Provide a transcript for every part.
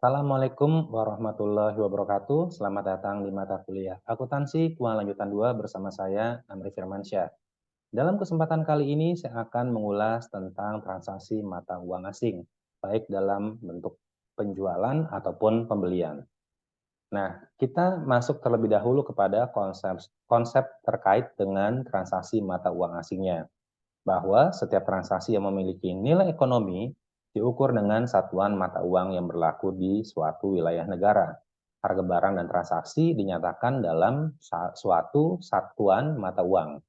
Assalamualaikum warahmatullahi wabarakatuh. Selamat datang di mata kuliah Akuntansi Keuangan Lanjutan 2 bersama saya, Amri Firmansyah. Dalam kesempatan kali ini, saya akan mengulas tentang transaksi mata uang asing, baik dalam bentuk penjualan ataupun pembelian. Nah, kita masuk terlebih dahulu kepada konsep terkait dengan transaksi mata uang asingnya, bahwa setiap transaksi yang memiliki nilai ekonomi diukur dengan satuan mata uang yang berlaku di suatu wilayah negara. Harga barang dan transaksi dinyatakan dalam suatu satuan mata uang.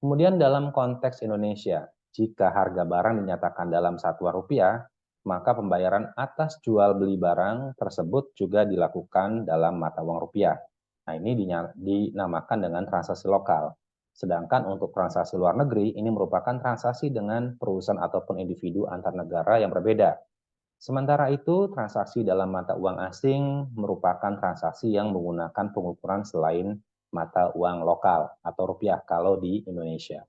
Kemudian dalam konteks Indonesia, jika harga barang dinyatakan dalam satuan rupiah, maka pembayaran atas jual beli barang tersebut juga dilakukan dalam mata uang rupiah. Nah, ini dinamakan dengan transaksi lokal. Sedangkan untuk transaksi luar negeri, ini merupakan transaksi dengan perusahaan ataupun individu antar negara yang berbeda. Sementara itu, transaksi dalam mata uang asing merupakan transaksi yang menggunakan pengukuran selain mata uang lokal atau rupiah kalau di Indonesia.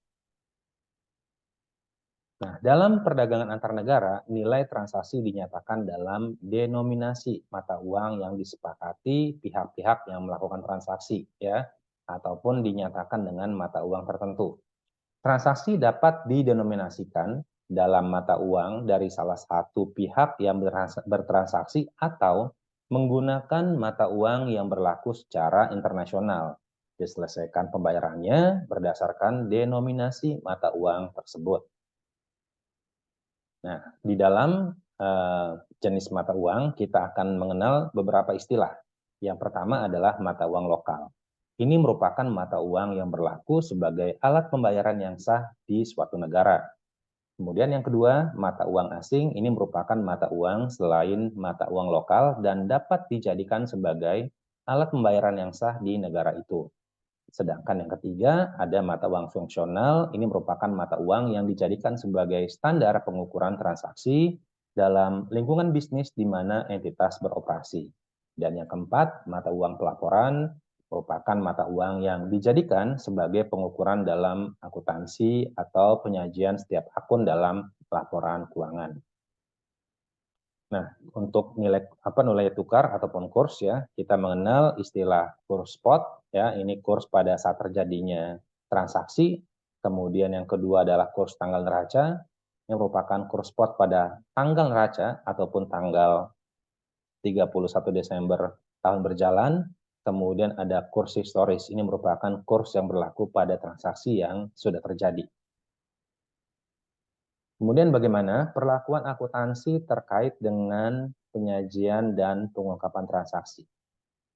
Nah, dalam perdagangan antar negara, nilai transaksi dinyatakan dalam denominasi mata uang yang disepakati pihak-pihak yang melakukan transaksi, ya, ataupun dinyatakan dengan mata uang tertentu. Transaksi dapat didenominasikan dalam mata uang dari salah satu pihak yang bertransaksi atau menggunakan mata uang yang berlaku secara internasional. Diselesaikan pembayarannya berdasarkan denominasi mata uang tersebut. Nah, di dalam jenis mata uang, kita akan mengenal beberapa istilah. Yang pertama adalah mata uang lokal. Ini merupakan mata uang yang berlaku sebagai alat pembayaran yang sah di suatu negara. Kemudian yang kedua, mata uang asing ini merupakan mata uang selain mata uang lokal dan dapat dijadikan sebagai alat pembayaran yang sah di negara itu. Sedangkan yang ketiga, ada mata uang fungsional. Ini merupakan mata uang yang dijadikan sebagai standar pengukuran transaksi dalam lingkungan bisnis di mana entitas beroperasi. Dan yang keempat, mata uang pelaporan merupakan mata uang yang dijadikan sebagai pengukuran dalam akuntansi atau penyajian setiap akun dalam laporan keuangan. Nah, untuk nilai tukar ataupun kurs ya, kita mengenal istilah kurs spot ya, ini kurs pada saat terjadinya transaksi. Kemudian yang kedua adalah kurs tanggal neraca, yang merupakan kurs spot pada tanggal neraca ataupun tanggal 31 Desember tahun berjalan. Kemudian ada kurs historis, ini merupakan kurs yang berlaku pada transaksi yang sudah terjadi. Kemudian bagaimana perlakuan akuntansi terkait dengan penyajian dan pengungkapan transaksi.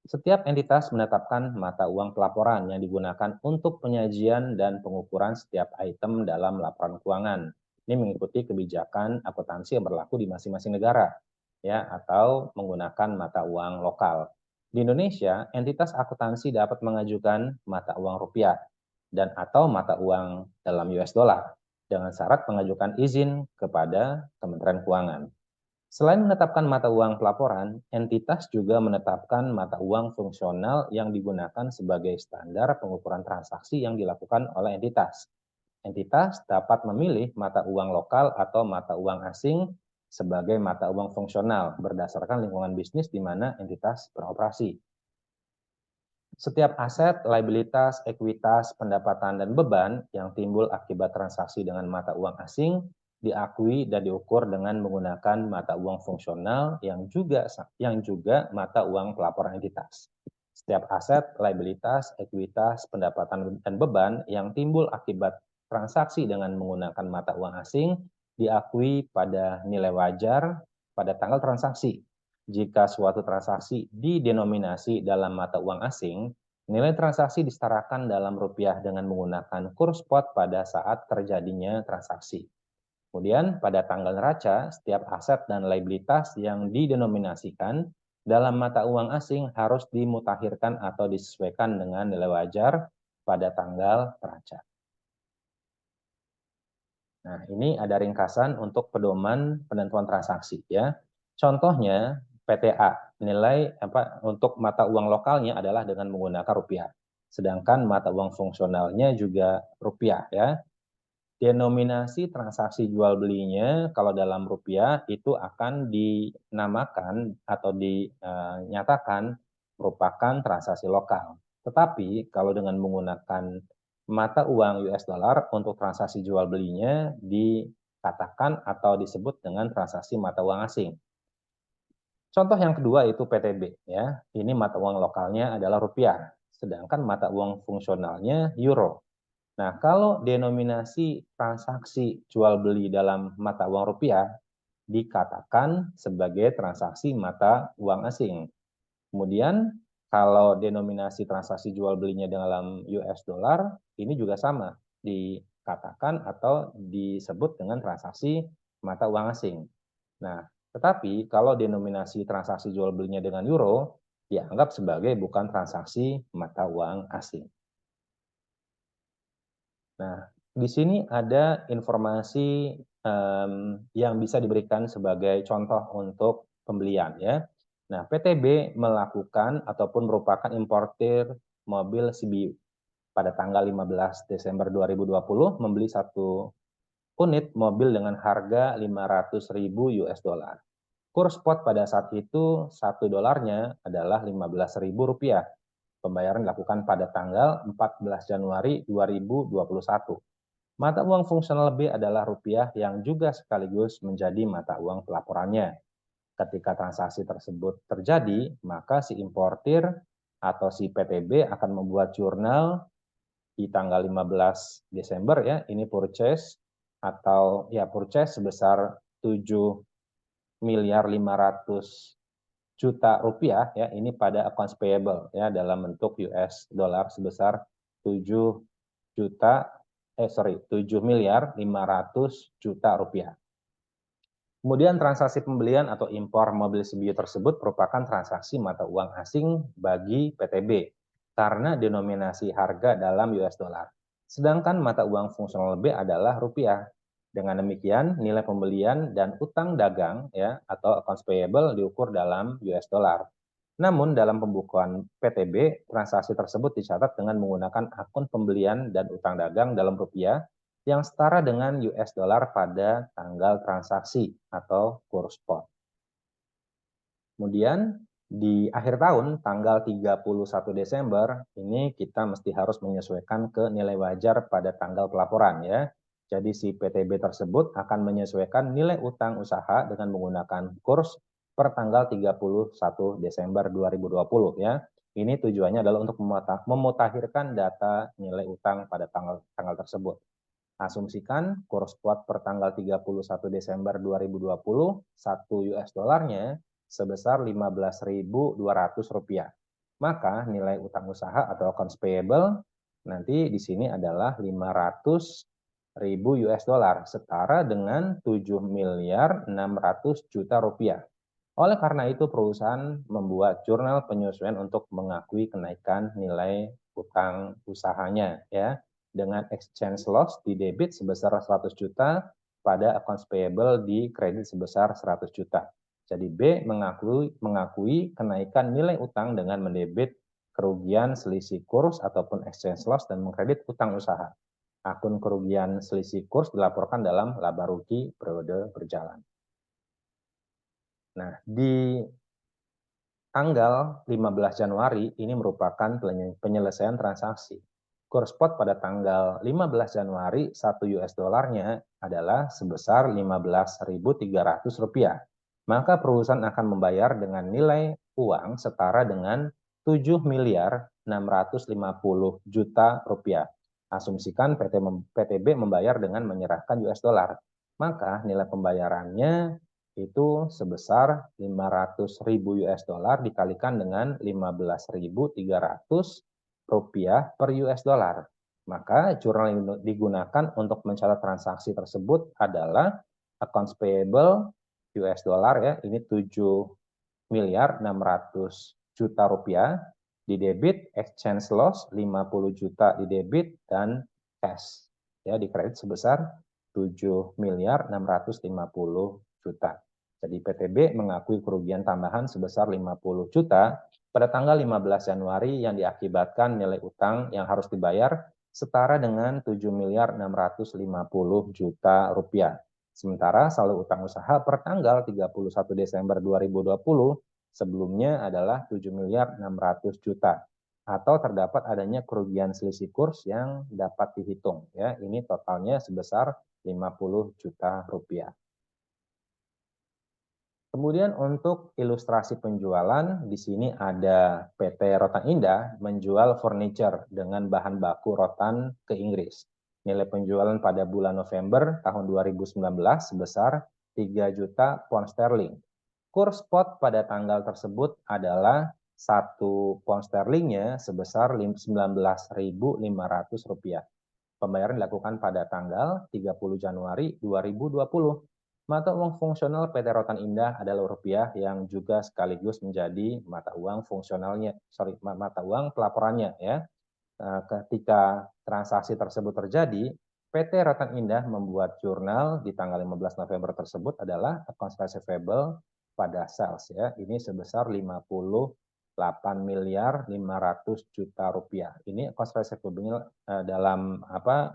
Setiap entitas menetapkan mata uang pelaporan yang digunakan untuk penyajian dan pengukuran setiap item dalam laporan keuangan. Ini mengikuti kebijakan akuntansi yang berlaku di masing-masing negara, ya, atau menggunakan mata uang lokal. Di Indonesia, entitas akuntansi dapat mengajukan mata uang rupiah dan atau mata uang dalam US dollar dengan syarat mengajukan izin kepada Kementerian Keuangan. Selain menetapkan mata uang pelaporan, entitas juga menetapkan mata uang fungsional yang digunakan sebagai standar pengukuran transaksi yang dilakukan oleh entitas. Entitas dapat memilih mata uang lokal atau mata uang asing sebagai mata uang fungsional berdasarkan lingkungan bisnis di mana entitas beroperasi. Setiap aset, liabilitas, ekuitas, pendapatan, dan beban yang timbul akibat transaksi dengan mata uang asing diakui dan diukur dengan menggunakan mata uang fungsional yang juga mata uang pelaporan entitas. Setiap aset, liabilitas, ekuitas, pendapatan, dan beban yang timbul akibat transaksi dengan menggunakan mata uang asing diakui pada nilai wajar pada tanggal transaksi. Jika suatu transaksi didenominasi dalam mata uang asing, nilai transaksi disetarakan dalam rupiah dengan menggunakan kurs spot pada saat terjadinya transaksi. Kemudian pada tanggal neraca, setiap aset dan liabilitas yang didenominasikan dalam mata uang asing harus dimutakhirkan atau disesuaikan dengan nilai wajar pada tanggal neraca. Nah, ini ada ringkasan untuk pedoman penentuan transaksi ya. Contohnya PTA, nilai untuk mata uang lokalnya adalah dengan menggunakan rupiah. Sedangkan mata uang fungsionalnya juga rupiah ya. Denominasi transaksi jual belinya kalau dalam rupiah itu akan dinamakan atau dinyatakan merupakan transaksi lokal. Tetapi kalau dengan menggunakan mata uang US dollar untuk transaksi jual belinya dikatakan atau disebut dengan transaksi mata uang asing. Contoh yang kedua itu PTB ya. Ini mata uang lokalnya adalah rupiah, sedangkan mata uang fungsionalnya euro. Nah, kalau denominasi transaksi jual beli dalam mata uang rupiah dikatakan sebagai transaksi mata uang asing. Kemudian kalau denominasi transaksi jual belinya dalam US dollar ini juga sama, dikatakan atau disebut dengan transaksi mata uang asing. Nah, tetapi kalau denominasi transaksi jual belinya dengan euro dianggap sebagai bukan transaksi mata uang asing. Nah, di sini ada informasi yang bisa diberikan sebagai contoh untuk pembelian ya. Nah, PTB melakukan ataupun merupakan importir mobil CBU. Pada tanggal 15 Desember 2020 membeli satu unit mobil dengan harga 500.000 US dollar. Kurs spot pada saat itu 1 dolarnya adalah 15.000 rupiah. Pembayaran dilakukan pada tanggal 14 Januari 2021. Mata uang fungsional B adalah rupiah yang juga sekaligus menjadi mata uang pelaporannya. Ketika transaksi tersebut terjadi, maka si importir atau si PTB akan membuat jurnal di tanggal 15 Desember ya, ini purchase atau ya purchase sebesar 7.500.000.000 rupiah ya, ini pada accounts payable ya dalam bentuk US dollar sebesar 7.500.000.000 rupiah. Kemudian transaksi pembelian atau impor mobil CBU tersebut merupakan transaksi mata uang asing bagi PTB karena denominasi harga dalam US dollar. Sedangkan mata uang fungsional B adalah rupiah. Dengan demikian, nilai pembelian dan utang dagang ya atau accounts payable diukur dalam US dollar. Namun dalam pembukuan PTB, transaksi tersebut dicatat dengan menggunakan akun pembelian dan utang dagang dalam rupiah yang setara dengan US dollar pada tanggal transaksi atau kurs spot. Kemudian di akhir tahun, tanggal 31 Desember, ini kita mesti harus menyesuaikan ke nilai wajar pada tanggal pelaporan ya. Jadi si PTB tersebut akan menyesuaikan nilai utang usaha dengan menggunakan kurs per tanggal 31 Desember 2020 ya. Ini tujuannya adalah untuk memutakhirkan data nilai utang pada tanggal tersebut. Asumsikan kurs spot per tanggal 31 Desember 2020, 1 US dollarnya sebesar 15.200 rupiah. Maka nilai utang usaha atau accounts payable nanti di sini adalah 500.000 US dollar, setara dengan 7.600.000.000 rupiah. Oleh karena itu, perusahaan membuat jurnal penyesuaian untuk mengakui kenaikan nilai utang usahanya ya, dengan exchange loss di debit sebesar 100 juta pada accounts payable di kredit sebesar 100 juta. Jadi B mengakui kenaikan nilai utang dengan mendebit kerugian selisih kurs ataupun exchange loss dan mengkredit utang usaha. Akun kerugian selisih kurs dilaporkan dalam laba rugi periode berjalan. Nah, di tanggal 15 Januari ini merupakan penyelesaian transaksi. Kurs spot pada tanggal 15 Januari 1 US dollarnya adalah sebesar 15.300 rupiah. Maka perusahaan akan membayar dengan nilai uang setara dengan 7.650.000.000 rupiah. Asumsikan PTB membayar dengan menyerahkan US dollar. Maka nilai pembayarannya itu sebesar 500.000 US dollar dikalikan dengan 15.300 rupiah per US dollar. Maka jurnal yang digunakan untuk mencatat transaksi tersebut adalah accounts payable US dollar ya, ini 7.600.000.000 rupiah, di debit exchange loss 50 juta di debit dan cash ya di kredit sebesar 7.650.000.000. Jadi PTB mengakui kerugian tambahan sebesar 50 juta pada tanggal 15 Januari yang diakibatkan nilai utang yang harus dibayar setara dengan 7.650 juta rupiah. Sementara saldo utang usaha per tanggal 31 Desember 2020 sebelumnya adalah 7.600 juta atau terdapat adanya kerugian selisih kurs yang dapat dihitung ya. Ini totalnya sebesar 50 juta rupiah. Kemudian untuk ilustrasi penjualan, di sini ada PT Rotan Indah menjual furniture dengan bahan baku rotan ke Inggris. Nilai penjualan pada bulan November tahun 2019 sebesar 3 juta pound sterling. Kurs spot pada tanggal tersebut adalah 1 pound sterlingnya sebesar Rp19.500. Pembayaran dilakukan pada tanggal 30 Januari 2020. Mata uang fungsional PT Rotan Indah adalah rupiah yang juga sekaligus menjadi mata uang mata uang pelaporannya ya. Ketika transaksi tersebut terjadi, PT Rotan Indah membuat jurnal di tanggal 15 November tersebut adalah accounts receivable pada sales ya. Ini sebesar 58.500 juta rupiah. Ini accounts receivable dalam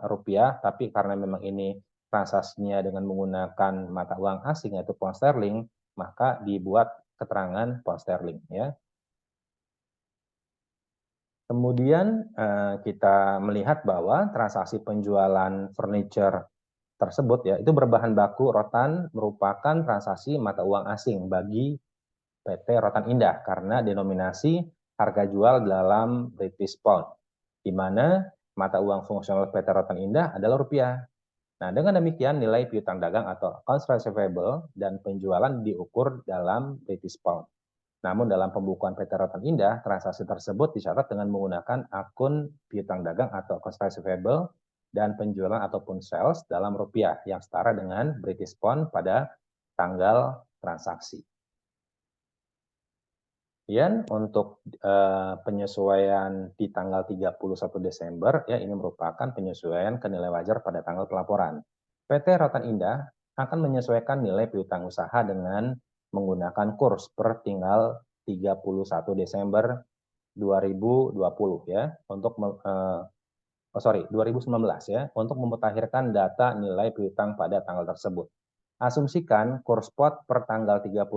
rupiah, tapi karena memang ini transaksinya dengan menggunakan mata uang asing yaitu pound sterling, maka dibuat keterangan pound sterling ya. Kemudian kita melihat bahwa transaksi penjualan furniture tersebut ya itu berbahan baku rotan merupakan transaksi mata uang asing bagi PT Rotan Indah karena denominasi harga jual dalam British Pound, di mana mata uang fungsional PT Rotan Indah adalah rupiah. Nah, dengan demikian nilai piutang dagang atau accounts receivable dan penjualan diukur dalam British Pound. Namun dalam pembukuan PT Rotan Indah, transaksi tersebut dicatat dengan menggunakan akun piutang dagang atau accounts receivable dan penjualan ataupun sales dalam rupiah yang setara dengan British Pound pada tanggal transaksi. Kemudian untuk penyesuaian di tanggal 31 Desember, ya ini merupakan penyesuaian ke nilai wajar pada tanggal pelaporan. PT Rotan Indah akan menyesuaikan nilai piutang usaha dengan menggunakan kurs per tanggal 31 Desember 2020 ya, untuk 2019 ya, untuk memutakhirkan data nilai piutang pada tanggal tersebut. Asumsikan kurs spot per tanggal 31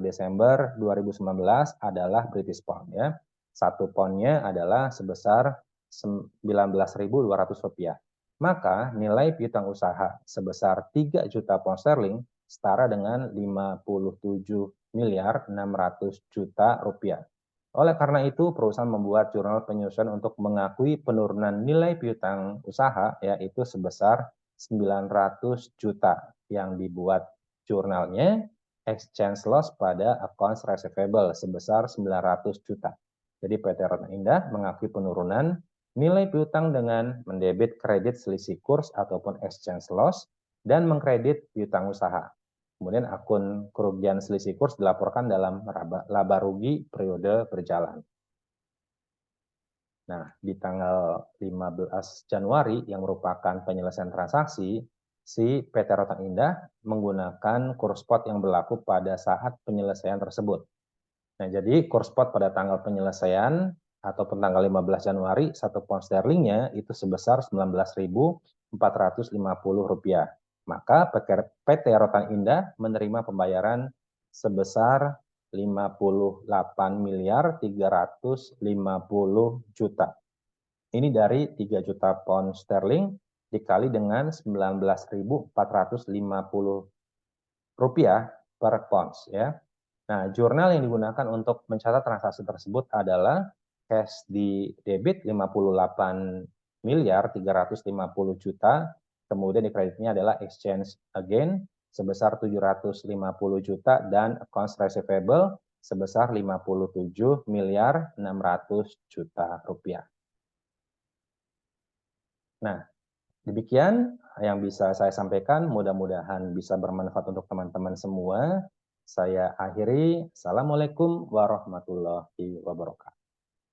Desember 2019 adalah British Pound ya. 1 poundnya adalah sebesar Rp19.200. Maka nilai piutang usaha sebesar 3 juta pound sterling setara dengan 57.600 juta rupiah. Oleh karena itu, perusahaan membuat jurnal penyusunan untuk mengakui penurunan nilai piutang usaha yaitu sebesar 900 juta yang dibuat jurnalnya exchange loss pada accounts receivable sebesar 900 juta. Jadi PT Rotan Indah mengakui penurunan nilai piutang dengan mendebit kredit selisih kurs ataupun exchange loss dan mengkredit piutang usaha. Kemudian akun kerugian selisih kurs dilaporkan dalam laba rugi periode berjalan. Nah, di tanggal 15 Januari yang merupakan penyelesaian transaksi, si PT Rotan Indah menggunakan kurs spot yang berlaku pada saat penyelesaian tersebut. Nah, jadi kurs spot pada tanggal penyelesaian ataupun tanggal 15 Januari, 1 pound sterlingnya itu sebesar Rp19.450. Maka PT Rotan Indah menerima pembayaran sebesar 58.350 juta. Ini dari 3 juta pound sterling dikali dengan 19.450 rupiah per pound ya. Nah, jurnal yang digunakan untuk mencatat transaksi tersebut adalah cash di debit 58.350 juta, kemudian di kreditnya adalah exchange again sebesar 750 juta dan accounts receivable sebesar 57.600 juta rupiah. Nah, demikian yang bisa saya sampaikan, mudah-mudahan bisa bermanfaat untuk teman-teman semua. Saya akhiri, Assalamualaikum warahmatullahi wabarakatuh.